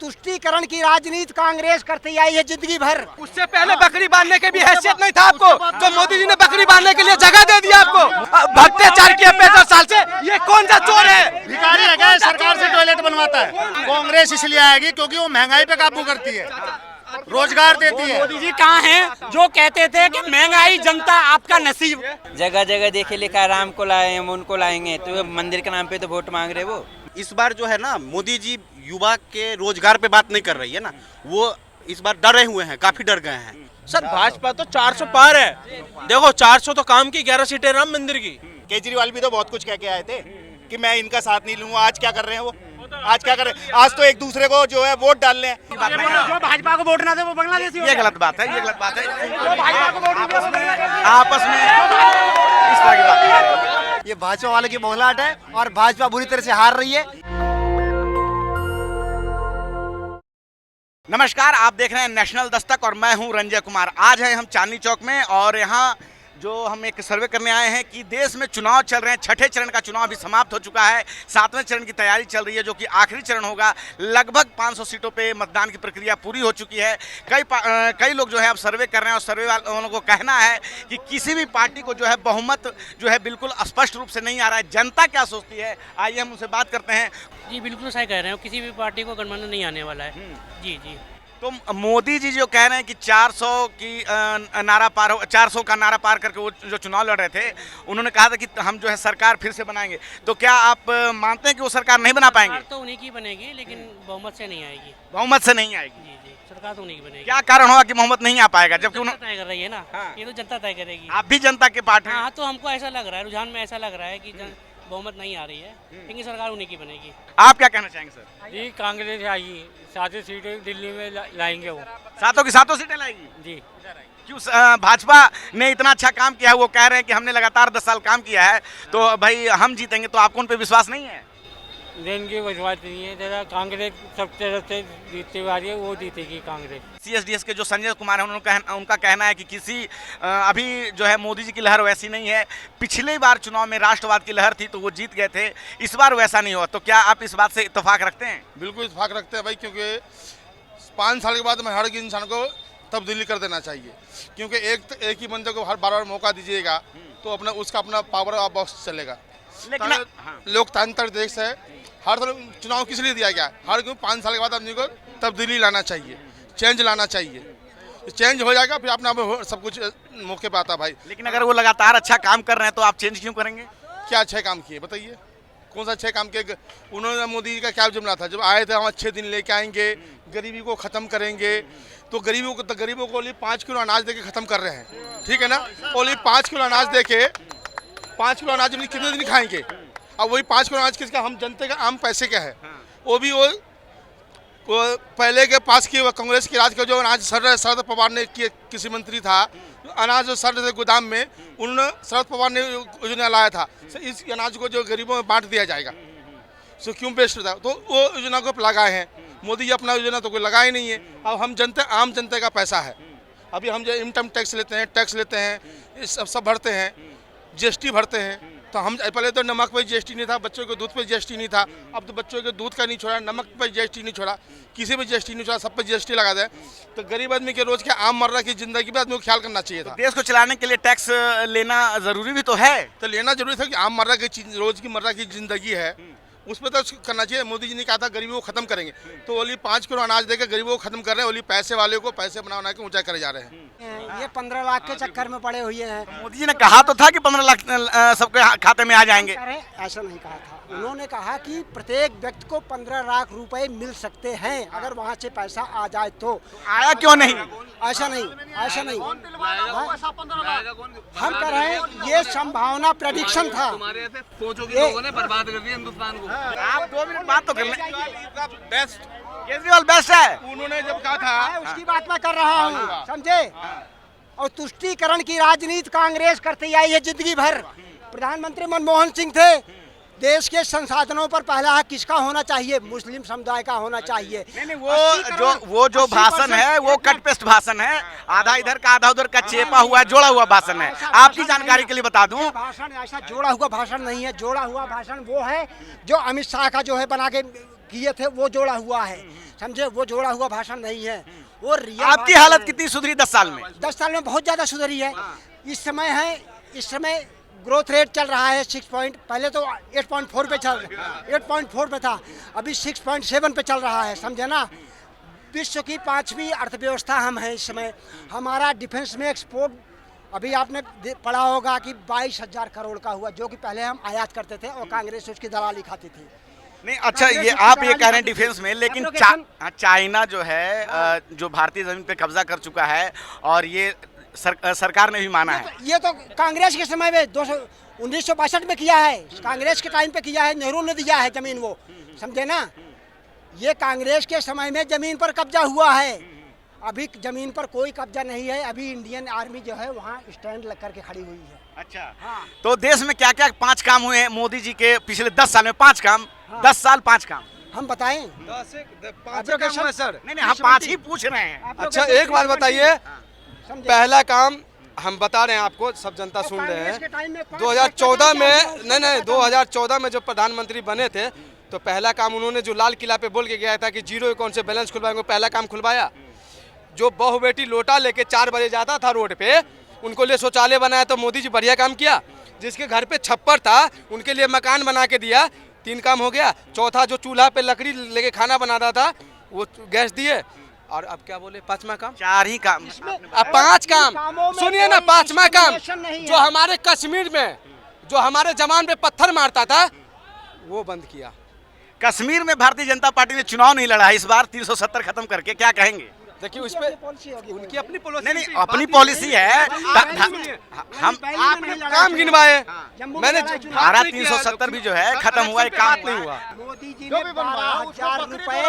तुष्टीकरण की राजनीति कांग्रेस करती आई है जिंदगी भर। उससे पहले बकरी बांधने के भी हैसियत नहीं था आपको, तो मोदी जी ने बकरी बांधने के लिए जगह दे दिया आपको। भ्रष्टाचार किया 65 साल से, ये कौन सा चोर है? भिखारी है क्या? सरकार से टॉयलेट बनवाता है। कांग्रेस इसलिए आएगी क्योंकि वो महंगाई पे काबू करती है, रोजगार देती है। मोदी जी कहाँ हैं जो कहते थे कि महंगाई जनता आपका नसीब। जगह जगह देखे लिखा राम को लाए हम उनको लाएंगे, तो मंदिर के नाम पे तो वोट मांग रहे वो। इस बार जो है ना, मोदी जी युवा के रोजगार पे बात नहीं कर रही है ना, वो इस बार डरे हुए हैं, काफी डर गए हैं। सर भाजपा तो 400 पार है, देखो 400 तो काम की, 11 सीटें राम मंदिर की। केजरीवाल भी तो बहुत कुछ कह के आए थे कि मैं इनका साथ नहीं लूंगा। आज क्या कर रहे हैं वो? आज क्या कर रहे हैं? आज तो एक दूसरे को जो है वोट डाल रहे हैं। जो भाजपा को वोट ना दे वो बांग्लादेशी। ये गलत बात है, ये गलत बात है। आपस में इस तरह की बात है। ये भाजपा वाले की मोहलाट है और भाजपा बुरी तरह से हार रही है। नमस्कार, आप देख रहे हैं नेशनल दस्तक और मैं हूं रंजय कुमार। आज है हम चांदनी चौक में और यहाँ जो हम एक सर्वे करने आए हैं कि देश में चुनाव चल रहे हैं। छठे चरण का चुनाव अभी समाप्त हो चुका है, 7वें चरण की तैयारी चल रही है जो कि आखिरी चरण होगा। लगभग 500 सीटों पे मतदान की प्रक्रिया पूरी हो चुकी है। कई लोग जो है अब सर्वे कर रहे हैं और सर्वे वालों को कहना है कि किसी भी पार्टी को जो है बहुमत जो है बिल्कुल स्पष्ट रूप से नहीं आ रहा है। जनता क्या सोचती है, आइए हम उनसे बात करते हैं। जी बिल्कुल सही कह रहे हैं, किसी भी पार्टी को गठबंधन नहीं आने वाला है। जी जी। तो मोदी जी जो कह रहे हैं कि 400 की नारा पार 400 का नारा पार करके वो जो चुनाव लड़ रहे थे, उन्होंने कहा था कि हम जो है सरकार फिर से बनाएंगे। तो क्या आप मानते हैं कि वो सरकार नहीं बना पाएंगे? तो उन्हीं की बनेगी, लेकिन बहुमत से नहीं आएगी। बहुमत से नहीं आएगी? जी जी, सरकार तो उन्हीं की बनेगी। क्या कारण होगा कि बहुमत नहीं आ पाएगा जबकि जनता तय कर रही है ना। हाँ। ये तो जनता तय करेगी। आप भी जनता के पार्ट हैं? हाँ, तो हमको ऐसा लग रहा है, रुझान में ऐसा लग रहा है कि बहुमत नहीं आ रही है, लेकिन सरकार उन्हीं की बनेगी। आप क्या कहना चाहेंगे सर? जी कांग्रेस आएगी, 7 सीटें दिल्ली में लाएंगे वो। 7 की 7 सीटें लाएगी जी। क्यों? भाजपा ने इतना अच्छा काम किया है, वो कह रहे हैं कि हमने लगातार 10 साल काम किया है, तो भाई हम जीतेंगे। तो आपको उन पर विश्वास नहीं है? दिन की विश्वास नहीं है, जरा कांग्रेस सब तरफ से जीतती आ रही है, वो जीतेगी कांग्रेस। CSDS के जो संजय कुमार हैं उनका कहना है कि किसी अभी जो है मोदी जी की लहर वैसी नहीं है। पिछली बार चुनाव में राष्ट्रवाद की लहर थी तो वो जीत गए थे, इस बार वैसा नहीं हुआ। तो क्या आप इस बात से इत्तेफाक रखते हैं? बिल्कुल इत्तेफाक रखते हैं भाई, क्योंकि 5 साल के बाद में हर एक इंसान को तब्दीली कर देना चाहिए। क्योंकि एक ही बंदे को हर बार मौका दीजिएगा तो उसका अपना पावर ऑफ बॉक्स चलेगा। लेकिन लोकतांत्रिक देश है, हर तरह चुनाव किस लिए दिया गया है? हर 5 साल के बाद आदमी को तब्दीली लाना चाहिए, चेंज लाना चाहिए। चेंज हो जाएगा फिर अपना सब कुछ मौके पे आता भाई। लेकिन अगर वो लगातार अच्छा काम कर रहे हैं तो आप चेंज क्यों करेंगे? क्या अच्छे काम किए बताइए? कौन सा अच्छे काम किए? उन्होंने मोदी जी का क्या जुमला था जब आए थे, हम अच्छे दिन लेके आएंगे, गरीबी को ख़त्म करेंगे। तो गरीबों को 5 किलो अनाज देके ख़त्म कर रहे हैं, ठीक है ना? ओनली 5 किलो अनाज देके 5 किलो अनाज कितने दिन खाएंगे? अब वही 5 किलो अनाज किसका? हम जनता का आम पैसे का है। वो भी वो पहले के पास की कांग्रेस के राज का जो अनाज शरद पवार ने किसी मंत्री था, अनाज जो शरद गोदाम में उन्होंने शरद पवार ने योजना लाया था, इस अनाज को जो गरीबों में बांट दिया जाएगा। सो क्यों बेस्ट होता है? तो वो योजना को लगाए हैं मोदी जी, अपना योजना तो कोई लगा ही नहीं है। अब हम आम जनता का पैसा है। अभी हम जो इनकम टैक्स लेते हैं, टैक्स लेते हैं, सब भरते हैं, GST भरते हैं। तो हम पहले तो नमक पे GST नहीं था, बच्चों के दूध पे GST नहीं था, अब तो बच्चों के दूध का नहीं छोड़ा, नमक पे GST नहीं छोड़ा, किसी पे GST नहीं छोड़ा, सब पे GST लगा दे। तो गरीब आदमी के रोज के आम मर्रा की जिंदगी पे आदमी को ख्याल करना चाहिए था। देश को चलाने के लिए टैक्स लेना जरूरी भी तो है। तो लेना जरूरी था कि आम मर्रा की रोज की मर्रा की जिंदगी है, उसमें तो करना चाहिए। मोदी जी ने कहा था गरीबों को खत्म करेंगे, तो ओनली 5 किलो अनाज देकर गरीबों को खत्म कर रहे हैं। ओनली पैसे वाले को पैसे बना के ऊंचा करे जा रहे हैं। ये 15 लाख के चक्कर में पड़े हुए हैं। मोदी जी ने कहा तो था कि 15 लाख सबके खाते में आ जाएंगे। ऐसा नहीं कहा था, उन्होंने कहा कि प्रत्येक व्यक्ति को 15 लाख रुपए मिल सकते हैं अगर वहाँ से पैसा आ जाए तो। आया क्यों नहीं? ऐसा नहीं, ऐसा नहीं। हम कह रहे हैं ये संभावना प्रेडिक्शन था। लोगों ने बर्बाद कर दिया हिंदुस्तान को। आप 2 मिनट बात तो कर लें। बेस्ट केजरीवाल बेस्ट है। उन्होंने जब कहा था उसकी बात मैं कर रहा हूँ, समझे? और तुष्टीकरण की राजनीति कांग्रेस करती आई है जिंदगी भर। प्रधानमंत्री मनमोहन सिंह थे, देश के संसाधनों पर पहला हक किसका होना चाहिए? मुस्लिम समुदाय का होना चाहिए। नहीं, वो जो भाषण है वो कट पेस्ट भाषण है, आधा इधर का आधा उधर का चेपा हुआ जोड़ा हुआ भाषण है। आपकी जानकारी के लिए बता दूं, भाषण ऐसा जोड़ा हुआ भाषण नहीं है। जोड़ा हुआ भाषण वो है जो अमित शाह का जो है बना के किए थे, वो जोड़ा हुआ है। समझे, वो जोड़ा हुआ भाषण नहीं है, वो रियल आपकी भाषण हालत है। कितनी सुधरी 10 साल में? 10 साल में बहुत ज़्यादा सुधरी है। इस समय ग्रोथ रेट चल रहा है 6 पॉइंट, पहले तो 8.4 पे 8.4 पे था, अभी 6.7 पे चल रहा है, समझे ना। विश्व की 5वीं अर्थव्यवस्था हम हैं इस समय। हमारा डिफेंस में एक्सपोर्ट अभी आपने पढ़ा होगा कि 22,000 करोड़ का हुआ, जो कि पहले हम आयात करते थे और कांग्रेस उसकी दलाली खाती थी। नहीं, अच्छा, ये आप ये कह रहे हैं डिफेंस में, लेकिन चाइना जो है जो भारतीय जमीन पे कब्जा कर चुका है और ये सरकार ने भी माना है। ये तो कांग्रेस के समय में 1962 में किया है, कांग्रेस के टाइम पे किया है, नेहरू ने दिया है जमीन, वो समझे ना। ये कांग्रेस के समय में जमीन पर कब्जा हुआ है, अभी जमीन पर कोई कब्जा नहीं है। अभी इंडियन आर्मी जो है वहाँ स्टैंड लग करके खड़ी हुई है। अच्छा, हाँ। तो देश में क्या क्या 5 काम हुए हैं मोदी जी के पिछले 10 साल में? 5 काम, हाँ। 10 साल 5 काम हम बताएं? 5 काम है सर। नहीं, हम 5 ही पूछ रहे हैं। अच्छा, एक बात बताइए, पहला काम हम बता रहे हैं आपको, सब जनता सुन रहे हैं। 2014 में नहीं 2014 में जब प्रधानमंत्री बने थे तो पहला काम उन्होंने जो लाल किला पे बोल के गया था कि 0 अकाउंट से बैलेंस खुलवाएंगे, पहला काम खुलवाया। जो बहु बेटी लोटा लेके 4 बजे जाता था रोड पे, उनको लिए शौचालय बनाया, तो मोदी जी बढ़िया काम किया। जिसके घर पे छप्पर था उनके लिए मकान बना के दिया, 3 काम हो गया। चौथा, जो चूल्हा पे लकड़ी लेके खाना बनाता था वो गैस दिए। और अब क्या बोले, 5वां काम? 4 ही काम। अब 5 काम सुनिए ना। 5वां काम, जो हमारे कश्मीर में जो हमारे जवान पे पत्थर मारता था वो बंद किया। कश्मीर में भारतीय जनता पार्टी ने चुनाव नहीं लड़ा इस बार 370 खत्म करके, क्या कहेंगे? देखिए, उस पे उनकी अपनी पॉलिसी नहीं, अपनी पॉलिसी है। हम आपने काम गिनवाए, मैंने धारा 370 भी जो है खत्म हुआ, एक काम नहीं हुआ। मोदी जी ने 12,000 रुपए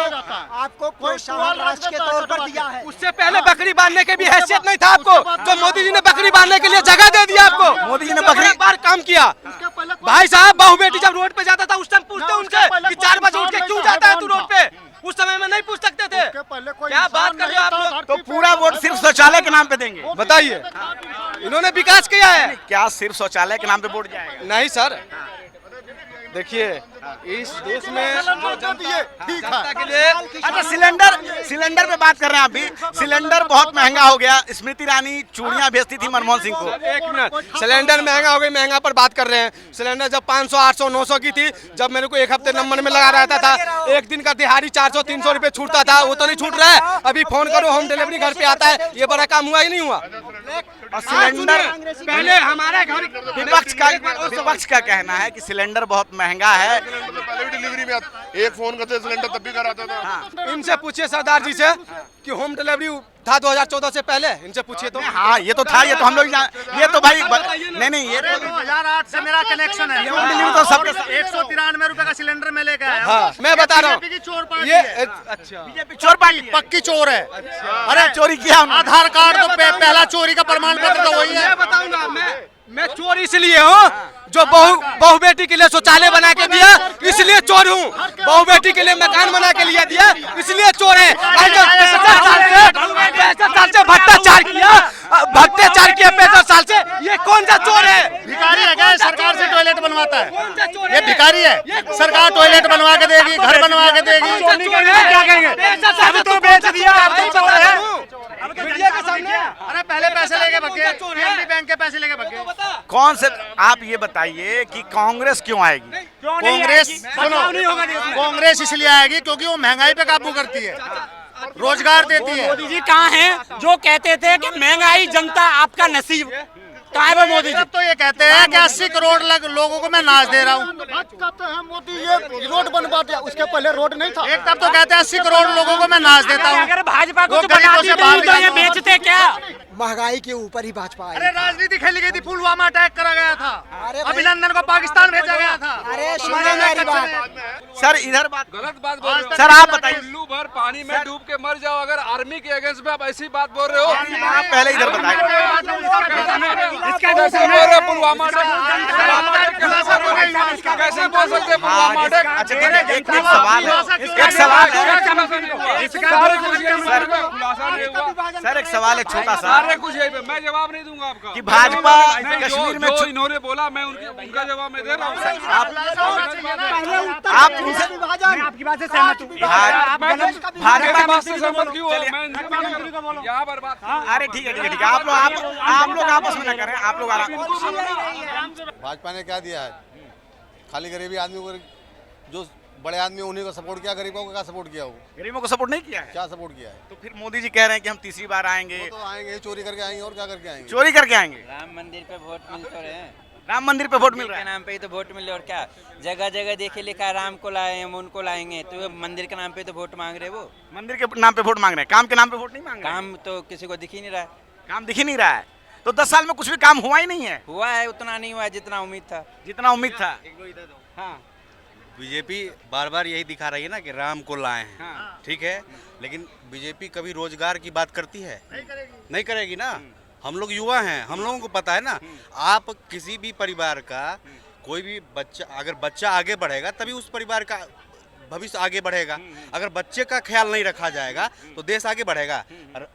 आपको प्रोत्साहन राशि के तौर पर दिया है। उससे पहले बकरी बांधने की भी हैसियत नहीं था आपको, जो मोदी जी ने बकरी बांधने के लिए जगह दे दिया आपको। मोदी जी ने बकरी बार काम किया। भाई साहब, बहू बेटी जब रोड पे जाता था उस टाइम पूछते उनसे कि 4 बजे उठ के क्यों जाता है तू रोड पे? उस समय में नहीं पूछ सकते थे। क्या बात कर रहे हो आप लोग? तो पूरा वोट सिर्फ शौचालय के नाम पे देंगे? बताइए, इन्होंने विकास किया है क्या सिर्फ शौचालय के नाम पे वोट जाएगा? नहीं सर, देखिए इस देश में जनता के लिए। अच्छा, सिलेंडर पे बात कर रहे हैं आप भी। सिलेंडर बहुत महंगा हो गया। स्मृति ईरानी चूड़ियां बेचती थी मनमोहन सिंह को। 1 मिनट, सिलेंडर महंगा हो गया, महंगा पर बात कर रहे हैं। सिलेंडर जब 500, 800, 900 की थी, जब मेरे को 1 हफ्ते नंबर में लगा रहता था, 1 दिन का दिहाड़ी 400, 300 रुपए छूटता था, वो तो नहीं छूट रहा है। अभी फोन करो, होम डिलीवरी घर पे आता है। ये बड़ा काम हुआ ही नहीं हुआ। और सिलेंडर पहले हमारे घर विपक्ष का कहना है कि सिलेंडर बहुत महंगा है। पहले भी डिलीवरी में एक फोन करते सिलेंडर तब भी कराता था। इनसे पूछिए सरदार जी से कि होम डिलीवरी था 2014 से पहले, इनसे पूछिए तो। हाँ, ये तो था, ये तो हम लोग ये तो भाई नहीं, ये 2008 से मेरा कनेक्शन है। होम डिलीवरी तो सब 193 रुपए का सिलेंडर में लेके आया। हाँ, मैं बता रहा हूँ, ये अच्छा बीजेपी चोर पार्टी पक्की चोर है। अरे चोरी किया, आधार कार्ड तो पहला चोरी का प्रमाण पत्र तो वही है। मैं बताऊंगा, मैं चोर इसलिए हूँ जो बहु बेटी के लिए शौचालय बना के दिया, इसलिए चोर हूँ। बहु बेटी के लिए मकान बना के लिए दिया, इसलिए चोर है। 65 साल से भ्रष्टाचार किया, 65 साल से, ये कौन सा चोर है? भिखारी है क्या? सरकार से टॉयलेट बनवाता है। कौन सा चोर ये भिखारी है। सरकार टॉयलेट बनवा के देगी, घर बनवा के देगी। क्या कहेंगे? अभी तो बेच दिया, अब तो चोर है। मीडिया के सामने अरे पहले पैसे लेके भगे, पीएनबी बैंक के पैसे लेके भगे। कौन से? आप ये बताइए कि कांग्रेस क्यों आएगी? कांग्रेस सुनो, कांग्रेस इसलिए आएगी क्योंकि वो महंगाई पे काबू करती है, रोजगार देती है। मोदी जी कहाँ हैं जो कहते थे कि महंगाई जनता आपका नसीब? कहाँ है वो मोदी जी? अब तो ये कहते हैं कि 80 करोड़ लोगों को मैं नाच दे रहा हूँ। कहते हैं मोदी ये रोड बनवा दिया, उसके पहले रोड नहीं था। एक तब तो कहते हैं 80 करोड़ लोगों को मैं नाच देता हूँ। अगर भाजपा को बनाती नहीं तो ये बेचते क्या? महंगाई के ऊपर ही भाजपा आई। अरे राजनीति खेली गई थी, पुलवामा अटैक करा गया था, अभिनंदन को पाकिस्तान भेजा गया था। अरे सुनिए मेरी बात। सर इधर बात, गलत बात बोल रहे हो। सर आप बताइए। उल्लू भर पानी में डूब के मर जाओ, अगर आर्मी के अगेंस्ट में आप ऐसी बात बोल रहे हो। आप पहले इधर बताइए। कैसे बोल रहे हो पुलवामा कैसे बोल सकते पुलवामा अटैक? अच्छा, एक सवाल है, एक सवाल है। भाषण नहीं हुआ। सर एक सवाल है छोटा सा, सारे कुछ यही पे, मैं जवाब नहीं दूंगा आपका कि भाजपा नहीं, कश्मीर में जो इन्होंने बोला मैं उनका जवाब मैं दे रहा हूँ। आप आपकी बात से सहमत हूँ। भाजपा बात से सहमत क्यों हो? मैं इनकी बात कर रहा हूँ। यहाँ पर बात अरे ठीक है ठीक है, आप लोग आपस में ना करें, आप लोग भाजपा ने क्या दिया है? खाली गरीबी आदमी को, जो बड़े आदमी उन्हीं को सपोर्ट किया, गरीबों को क्या सपोर्ट किया? वो गरीबों को सपोर्ट नहीं किया है। क्या सपोर्ट किया है? तो फिर मोदी जी कह रहे हैं कि हम तीसरी बार आएंगे। वो तो आएंगे, चोरी करके आएंगे, और क्या करके आएंगे? चोरी करके आएंगे। राम मंदिर पे वोट मिल तो रहे हैं, राम मंदिर पे वोट मिल रहा के है। नाम पे ही तो वोट मिले, और क्या जगह जगह देखे लिखा है राम को लाए हम उनको लाएंगे, तो मंदिर के नाम पे तो वोट मांग रहे वो। मंदिर के नाम पे वोट मांग रहे हैं, काम के नाम पे वोट नहीं मांग रहे। काम तो किसी को दिख ही नहीं रहा है। काम दिख ही नहीं रहा है, तो 10 साल में कुछ भी काम हुआ ही नहीं है। हुआ है उतना नहीं हुआ है जितना उम्मीद था। जितना उम्मीद था। हाँ बीजेपी बार बार यही दिखा रही है ना कि राम को लाए हैं। हाँ। ठीक है, लेकिन बीजेपी कभी रोजगार की बात करती है? नहीं करेगी ना। हम लोग युवा हैं, हम लोगों को पता है ना। आप किसी भी परिवार का कोई भी बच्चा, अगर बच्चा आगे बढ़ेगा तभी उस परिवार का भविष्य आगे बढ़ेगा। अगर बच्चे का ख्याल नहीं रखा जाएगा तो देश आगे बढ़ेगा।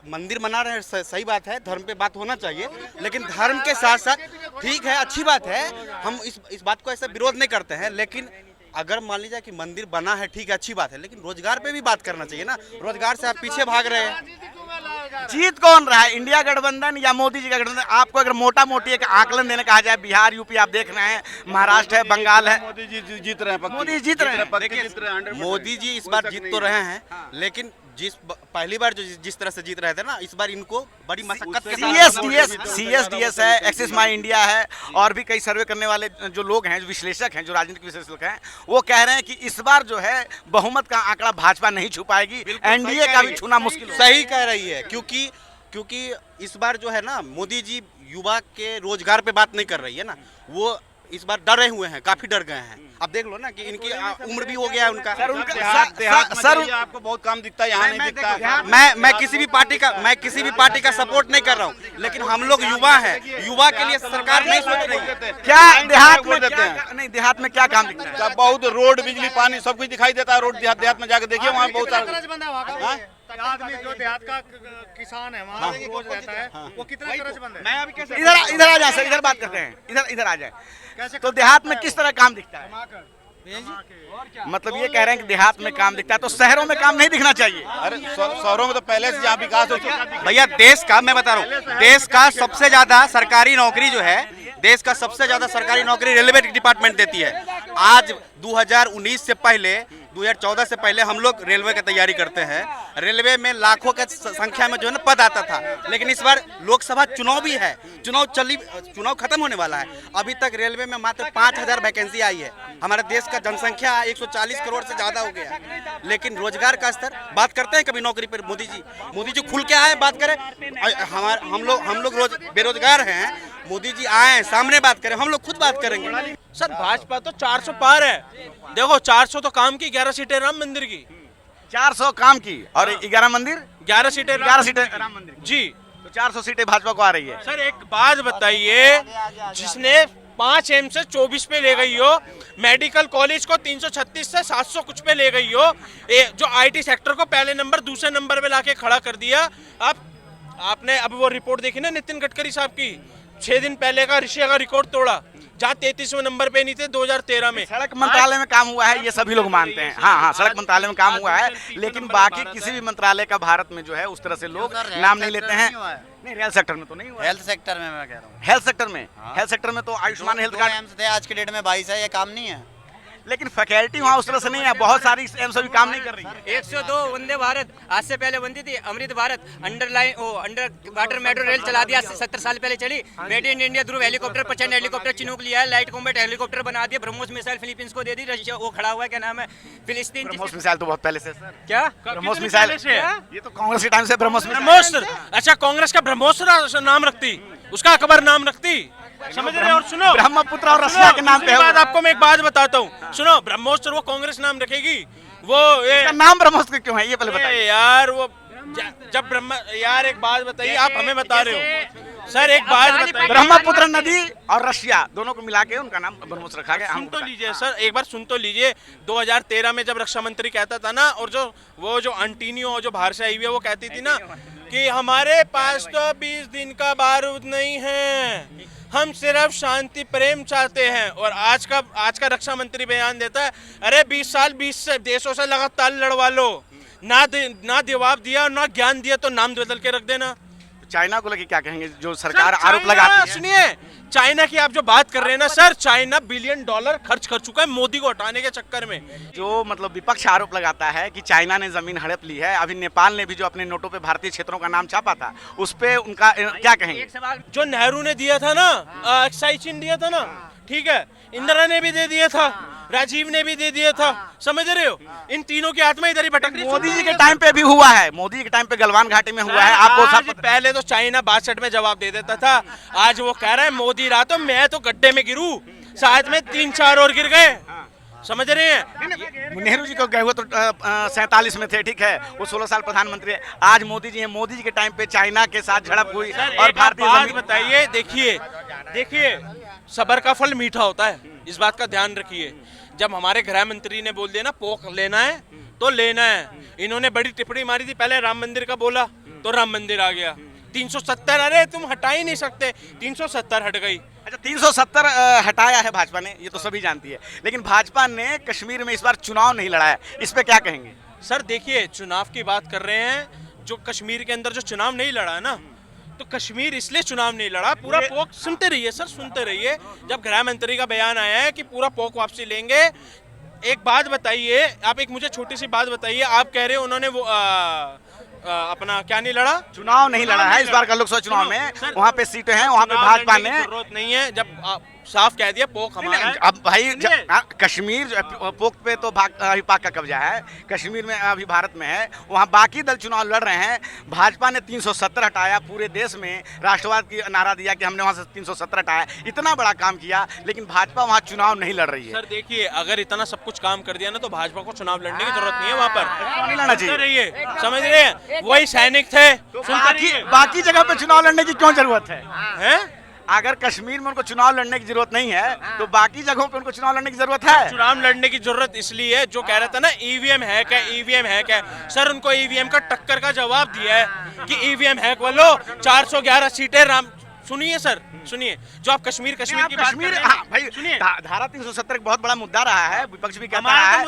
मंदिर बना रहे हैं, सही बात है, धर्म पे बात होना चाहिए, लेकिन धर्म के साथ साथ ठीक है, अच्छी बात है, हम इस बात को ऐसा विरोध नहीं करते हैं। लेकिन अगर मान लीजिए कि मंदिर बना है, ठीक है, अच्छी बात है, लेकिन रोजगार पे भी बात करना चाहिए ना। रोजगार से आप पीछे भाग रहे हैं। जीत कौन रहा है, इंडिया गठबंधन या मोदी जी का गठबंधन? आपको अगर मोटा मोटी एक आकलन देने कहा जाए, बिहार यूपी आप देख रहे हैं, महाराष्ट्र है, बंगाल है, मोदी जी जीत रहे हैं। मोदी जीत रहे हैं। देखिए, मोदी जी इस बार जीत तो रहे हैं, लेकिन पहली बार जो जिस तरह से जीत रहे थे ना, इस बार इनको बड़ी मशक्कत के साथ CSDS है, एक्सिस माई इंडिया है, और भी कई सर्वे करने वाले जो लोग हैं, जो विश्लेषक हैं, जो राजनीतिक विश्लेषक हैं, वो कह रहे हैं कि इस बार जो है बहुमत का आंकड़ा भाजपा नहीं छू पाएगी, एनडीए का भी छूना मुश्किल है। सही कह रही है, क्योंकि इस बार जो है ना, मोदी जी युवा के रोजगार पे बात नहीं कर रही है ना, वो इस बार डरे हुए हैं, काफी डर गए हैं। अब देख लो ना कि इनकी उम्र भी हो गया है उनका। सर आपको बहुत काम दिखता है, यहाँ नहीं दिखता। मैं किसी भी पार्टी का सपोर्ट नहीं कर रहा हूँ, लेकिन हम लोग युवा हैं, युवा के लिए सरकार नहीं सोच रही है। क्या देहात में नहीं, देहात में क्या काम दिखता है? बहुत रोड, बिजली, पानी सब कुछ दिखाई देता है। रोड देहात में जाकर देखिए, वहाँ बहुत सारा आदमी जो देहात का किसान है वहाँ रोज रहता है, वो कितना कर्जबंद है? मैं अभी कैसे इधर आ जाए सर, इधर बात करते हैं, इधर आ जाए। तो देहात में किस तरह काम दिखता है? मतलब ये कह रहे हैं कि देहात में काम दिखता है, तो शहरों में काम नहीं दिखना चाहिए। अरे शहरों में तो पहले से जहाँ विकास हो चुका है भैया। देश का मैं बता रहा हूँ, देश का सबसे ज्यादा सरकारी नौकरी जो है, देश का सबसे ज्यादा सरकारी नौकरी रेलवे डिपार्टमेंट देती है। आज 2019 से पहले, 2014 से पहले हम लोग रेलवे की तैयारी करते हैं। रेलवे में लाखों के संख्या में जो है ना पद आता था, लेकिन इस बार लोकसभा चुनाव भी है, चुनाव खत्म होने वाला है। अभी तक रेलवे में मात्र 5000 वैकेंसी आई है। हमारे देश का जनसंख्या 140 करोड़ से ज्यादा हो गया, लेकिन रोजगार का स्तर, बात करते हैं कभी नौकरी पर? मोदी जी खुल के आए, बात करें। हम लोग रोज बेरोजगार हैं, मोदी जी आए सामने बात करें, हम लोग खुद बात करेंगे। सर भाजपा तो 400 पार है। देखो 400 तो काम की, 11 सीटें राम मंदिर की, 400 काम की, और 11 मंदिर, 11 सीटें राम मंदिर जी। तो 400 सीटें भाजपा को आ रही है। सर एक बात बताइए, जिसने 5 एम से 24 पे ले गई हो, मेडिकल कॉलेज को 336 से 700 कुछ पे ले गई हो, जो IT सेक्टर को पहले नंबर दूसरे नंबर पे लाके खड़ा कर दिया। अब आपने अब वो रिपोर्ट देखी ना नितिन गडकरी साहब की, 6 दिन पहले का ऋषि का रिकॉर्ड तोड़ा, जहाँ 33वें नंबर पे नहीं थे 2013 में। सड़क मंत्रालय में काम हुआ है, ये सभी लोग मानते हैं। हाँ, सड़क मंत्रालय में काम हुआ है, लेकिन बाकी किसी भी मंत्रालय का भारत में जो है उस तरह से लोग नाम नहीं लेते हैं। नहीं, रेल सेक्टर में तो नहीं हुआ। हेल्थ सेक्टर में मैं कह रहा हूँ। हेल्थ सेक्टर में तो आयुष्मान हेल्थ कार्ड थे, आज के डेट में 22 है, ये काम नहीं है। लेकिन फैकल्टी वहाँ उस तरह से नहीं है, बहुत सारी एम्स अभी काम नहीं कर रही है। 102 वंदे भारत आज से पहले बनती थी, Amrit Bharat under water metro rail चला दिया, 70 साल पहले चली। Made in India Dhruv helicopter, Prachand helicopter Chinook लिया है, लाइट कॉम्बैट हेलीकॉप्टर बना दिया। ब्रह्मोस मिसाइल फिलीपींस को दे दी, रशिया वो खड़ा हुआ है, क्या नाम है, फिलिस्तीन। ब्रह्मोस मिसाइल तो बहुत पहले से सर। क्या ब्रह्मोस मिसाइल? ये तो कांग्रेस के टाइम से ब्रह्मोस। अच्छा, कांग्रेस का ब्रह्मोस नाम रखती, उसका अकबर नाम रखती, समझ रहे? और सुनो, ब्रह्मपुत्र और रसिया के नाम पे बात आपको मैं एक बात बताता हूँ। सुनो, ब्रह्मोस वो कांग्रेस नाम रखेगी, वो नाम ब्रह्मोस क्यों है ये पहले बताइए यार। वो जब यार एक बात बताइए, आप हमें बता रहे हो, सर एक बात बताइए, ब्रह्मपुत्र नदी और रशिया दोनों को मिला के उनका नाम ब्रह्मोस रखा गया। सुन तो लीजिए सर, एक बार सुन तो लीजिए। 2013 में जब रक्षा मंत्री कहता था ना, और जो अंटीनियो जो बाहर से आई हुई है वो कहती थी ना कि हमारे पास तो 20 दिन का बारूद नहीं है, हम सिर्फ शांति प्रेम चाहते हैं। और आज का रक्षा मंत्री बयान देता है, अरे 20 साल 20 देशों से लगातार लड़वा लो, ना जवाब दिया ना ज्ञान दिया तो नाम बदल के रख देना। चाइना को लेके क्या कहेंगे, जो सरकार आरोप लगाती है? सुनिए, चाइना की आप जो बात कर रहे हैं ना सर, चाइना $1 बिलियन खर्च कर चुका है मोदी को हटाने के चक्कर में। जो मतलब विपक्ष आरोप लगाता है कि चाइना ने जमीन हड़प ली है, अभी नेपाल ने भी जो अपने नोटों पे भारतीय क्षेत्रों का नाम छापा था, उस पे उनका क्या कहेंगे? जो नेहरू ने दिया था ना, एक्साइज चिन्ह दिया था ना, ठीक है, इंदिरा ने भी दे दिया था, राजीव ने भी दे दिया था, समझ रहे हो? इन तीनों की आत्मा इधर ही भटक रही है। मोदी जी के टाइम पे भी हुआ है, मोदी के टाइम पे गलवान घाटी में हुआ है, आपको सब पहले तो चाइना 62 में जवाब दे देता था, आज वो कह रहा है मोदी रहा तो मैं तो गड्ढे में गिरूं, साथ में 3-4 और गिर गए, समझ रहे हैं? नेहरू जी को गए हुए तो 47 में थे, ठीक है, वो 16 साल प्रधानमंत्री है। आज मोदी जी हैं, मोदी जी के टाइम पे चाइना के साथ झड़प हुई और भारतीय बात बताइए, देखिए सबर का फल मीठा होता है, इस बात का ध्यान रखिए। जब हमारे गृह मंत्री ने बोल दिया ना पोक लेना है तो लेना है, इन्होंने बड़ी टिप्पणी मारी थी, पहले राम मंदिर का बोला तो राम मंदिर आ गया, 370 अरे तुम हटा ही नहीं सकते, 370 हट गई। अच्छा, 370 हटाया है भाजपा ने, ये तो सभी जानती है, लेकिन भाजपा ने कश्मीर में इस बार चुनाव नहीं लड़ाया, इस पे क्या कहेंगे? सर देखिए, चुनाव की बात कर रहे हैं, जो कश्मीर के अंदर जो चुनाव नहीं लड़ा ना, तो कश्मीर इसलिए चुनाव नहीं लड़ा, पूरा पोक, सुनते रहिए सर, सुनते रहिए, जब गृह मंत्री का बयान आया है कि पूरा पोक वापसी लेंगे। एक बात बताइए, आप एक मुझे छोटी सी बात बताइए, आप कह रहे हो उन्होंने वो अपना क्या नहीं लड़ा, चुनाव नहीं लड़ा है इस बार का लोकसभा चुनाव में, वहाँ पे सीटें हैं, वहाँ पे भाजपा ने जरूरत नहीं है, जब साफ कह दिया पोक हमारा है। अब भाई कश्मीर पोक पे तो अभी पाक का कब्जा है, कश्मीर में अभी भारत में है, वहाँ बाकी दल चुनाव लड़ रहे हैं। भाजपा ने 370 हटाया, पूरे देश में राष्ट्रवाद की नारा दिया कि हमने वहाँ से 370 हटाया, इतना बड़ा काम किया, लेकिन भाजपा वहाँ चुनाव नहीं लड़ रही है। सर देखिए, अगर इतना सब कुछ काम कर दिया ना तो भाजपा को चुनाव लड़ने की जरूरत नहीं है, वहाँ पर नहीं लड़ना चाहिए, समझ रहे हैं? वही सैनिक थे, बाकी जगह पे चुनाव लड़ने की क्यों जरूरत है? अगर कश्मीर में उनको चुनाव लड़ने की जरूरत नहीं है तो बाकी जगहों पे उनको चुनाव लड़ने की जरूरत है। चुनाव लड़ने की जरूरत इसलिए है, जो कह रहा था ना ईवीएम हैक है, ईवीएम हैक है, सर उनको ईवीएम का टक्कर का जवाब दिया है कि ईवीएम हैक वालों 411 सीटें सुनिए सर, सुनिए, जो आप कश्मीर की बात कर रहे हैं, हाँ भाई, सुनिए, धारा 370 एक बहुत बड़ा मुद्दा रहा है, विपक्ष भी कहता है,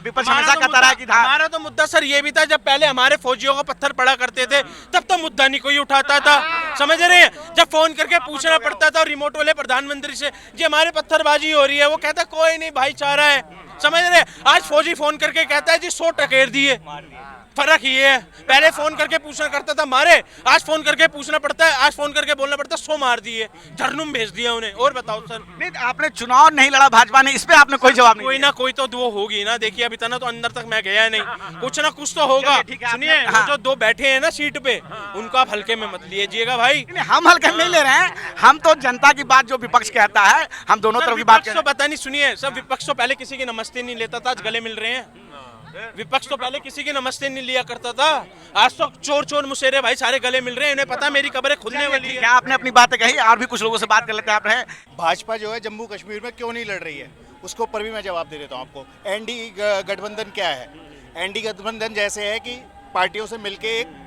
विपक्ष हमेशा कहता रहा है कि हमारा तो मुद्दा सर ये भी था, जब पहले हमारे फौजियों को पत्थर पड़ा करते थे तब तो मुद्दा नहीं कोई उठाता था, समझ रहे हैं? जब फोन करके पूछना पड़ता था रिमोट वाले प्रधानमंत्री से, जी हमारे पत्थरबाजी हो रही है, वो कहता कोई नहीं भाईचारा है, समझ रहे? आज फौजी फोन करके कहता है जी 100 टकेर दिए, फर्क ये है, पहले फोन करके पूछना करता था मारे, आज फोन करके पूछना पड़ता है, आज फोन करके बोलना पड़ता है 100 मार दिए, झरनुम भेज दिया उन्हें। और बताओ सर, नहीं आपने चुनाव नहीं लड़ा भाजपा ने, इस पे आपने कोई जवाब नहीं? कोई ना कोई तो वो होगी ना, देखिए अभी इतना तो अंदर तक मैं गया नहीं, कुछ ना कुछ तो होगा। सुनिए, जो 2 बैठे हैं ना सीट पे, उनको आप हल्के में मत लीजिएगा भाई। हम हल्के में नहीं ले रहे हैं, हम तो जनता की बात जो विपक्ष कहता है, हम दोनों तरफ की बात पता नहीं। सुनिए, सब विपक्ष तो पहले किसी की नमस्ते नहीं लेता था, आज गले मिल रहे हैं। विपक्ष तो पहले किसी की नमस्ते नहीं लिया करता था, आज तो चोर चोर मुसेरे भाई सारे गले मिल रहे हैं, इन्हें पता मेरी कब्रें खुलने वाली है। क्या आपने अपनी बातें कही, और भी कुछ लोगों से बात कर लेते हैं आप रहे। भाजपा जो है जम्मू कश्मीर में क्यों नहीं लड़ रही है, उसके ऊपर भी मैं जवाब दे देता हूँ आपको। एनडी गठबंधन क्या है? एनडी गठबंधन जैसे है कि पार्टियों से मिलके एक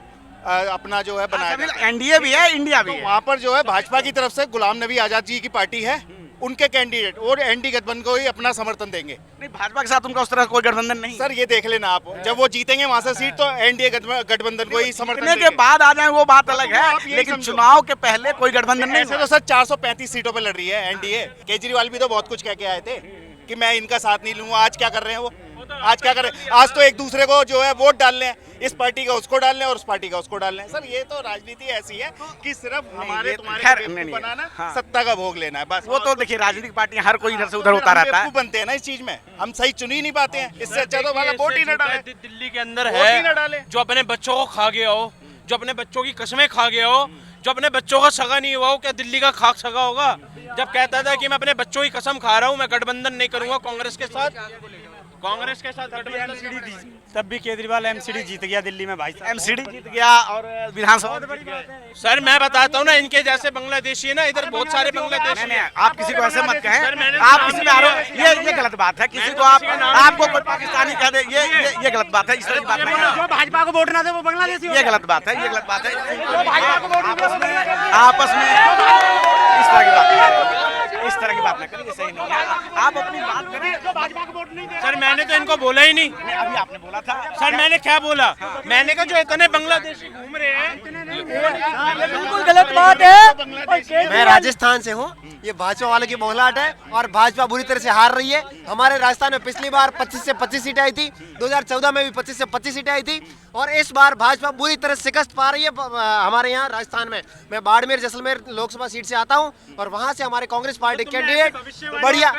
अपना जो है बनाया, एनडीए भी है, इंडिया भी है, वहाँ पर जो है भाजपा की तरफ से गुलाम नबी आजाद जी की पार्टी है, उनके कैंडिडेट और एनडी गठबंधन को ही अपना समर्थन देंगे। नहीं, भाजपा के साथ उनका उस तरह कोई गठबंधन नहीं। सर ये देख लेना आप, जब वो जीतेंगे वहां से सीट तो एनडीए गठबंधन को ही समर्थन के बाद आ जाए वो बात अलग है, लेकिन चुनाव के पहले कोई गठबंधन नहीं। ऐसे तो सर 435 सीटों पे लड़ रही है एनडीए। केजरीवाल भी तो बहुत कुछ कह के आए थे कि मैं इनका साथ नहीं लूंगा, आज क्या कर रहे हैं वो? आज क्या कर रहे हैं? आज तो एक दूसरे को जो है वोट डाल रहे हैं, इस पार्टी का उसको डाल रहे हैं और उस पार्टी का उसको डाल रहे हैं। सर ये तो राजनीति ऐसी है कि सिर्फ हमारे तुम्हारे बनाना, सत्ता का भोग लेना है बस। वो तो देखिए राजनीतिक पार्टियां हर कोई इधर से उधर होता रहता है, बनते हैं ना इस चीज में, हम सही चुन ही नहीं पाते हैं। इससे अच्छा तो वाला वोट ही न डाले। दिल्ली के अंदर है जो अपने बच्चों को खा गया हो, जो अपने बच्चों की कसमें खा गया हो, जो अपने बच्चों का सगा नहीं हुआ हो, क्या दिल्ली का खाक सगा होगा? जब कहता था कि मैं अपने बच्चों की कसम खा रहा हूँ, मैं गठबंधन नहीं करूंगा कांग्रेस के साथ, कांग्रेस के साथ गठबंधन। तब भी केजरीवाल एमसीडी जीत गया दिल्ली में भाई साहब। एमसीडी जीत गया और विधानसभा जीत गया। सर मैं बताता हूँ ना, इनके जैसे बांग्लादेशी है ना, इधर बहुत सारे बांग्लादेशी हैं। आप किसी को ऐसे मत कहें, आप किसी पे आरोप, ये गलत बात है। किसी को आपको कोई पाकिस्तानी कह दे, ये गलत बात है। इस तरह की बात नहीं है। जो भाजपा को वोट ना दे वो बांग्लादेशी ये गलत बात है, ये गलत बात है। आपस में इस तरह की बात नहीं, इस तरह की बात ना करिए, सही नहीं है। आप अपनी बात करें। जो भाजपा को वोट नहीं दे, सर मैंने तो इनको बोला ही नहीं। अभी आपने बोला था। सर मैंने क्या बोला? मैंने कहा जो इतने बांग्लादेशी घूम रहे हैं, बिल्कुल गलत बात है। मैं राजस्थान से हूँ, ये भाजपा वाले की बौखलाहट है और भाजपा बुरी तरह से हार रही है। हमारे राजस्थान में पिछली बार 25 से 25 सीटें आई थी, 2014 में भी 25 से 25 सीटें आई थी और इस बार भाजपा बुरी तरह शिकस्त पा रही है। हमारे यहाँ राजस्थान में, मैं बाड़मेर जैसलमेर लोकसभा सीट से आता हूँ और वहाँ से हमारे कांग्रेस पार्टी कैंडिडेट बढ़िया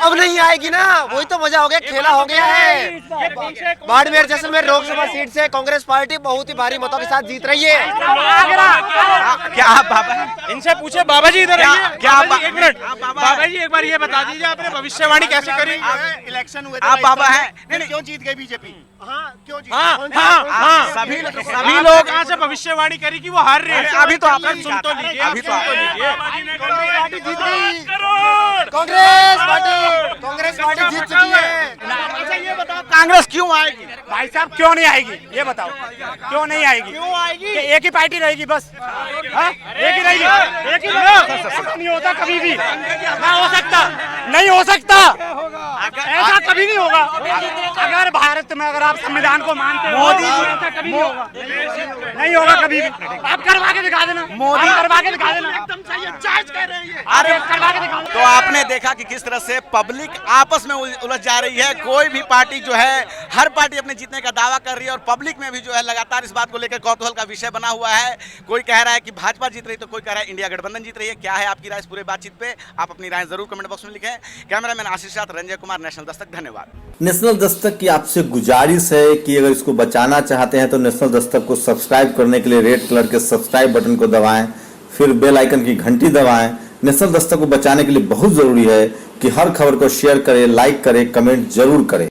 अब नहीं आएगी ना, वही तो मजा हो गया, खेला हो गया है। बाड़मेर जैसलमेर लोकसभा सीट से कांग्रेस पार्टी बहुत ही भारी मतों के साथ जीत रही है। क्या आप बाबा इनसे पूछे बाबा जी इधर आइए। क्या एक मिनट बाबा जी, एक बार ये बता दीजिए आपने भविष्यवाणी कैसे करी? इलेक्शन हुए आप बाबा हैं, नहीं क्यों जीत गई बीजेपी? क्यों जीत हाँ, सभी लोग कहाँ से भविष्यवाणी करी कि वो हार रहे हैं? अभी तो आप सुन तो लीजिए, अभी तो कांग्रेस पार्टी जीत चुकी है। अच्छा ये बताओ, कांग्रेस क्यों आएगी? भाई साहब क्यों नहीं आएगी ये बताओ, क्यों नहीं आएगी? क्यों आएगी? एक ही पार्टी रहेगी बस। एक ही रहेगी, एक ही नहीं होता कभी भी, ना हो सकता, नहीं हो सकता, ऐसा कभी नहीं होगा। अगर भारत में अगर आप संविधान को मानते हो मोदी, ऐसा कभी नहीं होगा, नहीं होगा कभी भी। आप करवा के दिखा देना, मोदी करवा के दिखा देना, एकदम सही है, जायज कह रहे हैं। अरे करवा के दिखा। तो आपने देखा कि किस तरह से पब्लिक आपस में उलझ जा रही है। कोई भी पार्टी जो है, हर पार्टी अपने जीतने का दावा कर रही है और पब्लिक में भी जो है लगातार इस बात को लेकर कौतूहल का विषय बना हुआ है। कोई कह रहा है कि भाजपा जीत रही है, तो कोई कह रहा है इंडिया गठबंधन जीत रही है। क्या है आपकी राय इस पूरे बातचीत पे? आप अपनी राय जरूर कमेंट बॉक्स में लिखें। कैमरामैन आशीष साथ रंजय कुमार, नेशनल दस्तक। धन्यवाद। नेशनल दस्तक की आपसे गुजारिश है कि अगर इसको बचाना चाहते हैं तो नेशनल दस्तक को सब्सक्राइब करने के लिए रेड कलर के सब्सक्राइब बटन को दबाएं, फिर बेल आइकन की घंटी दबाएं। नेशनल दस्तक को बचाने के लिए बहुत जरूरी है कि हर खबर को शेयर करें, लाइक करें, कमेंट जरूर करें।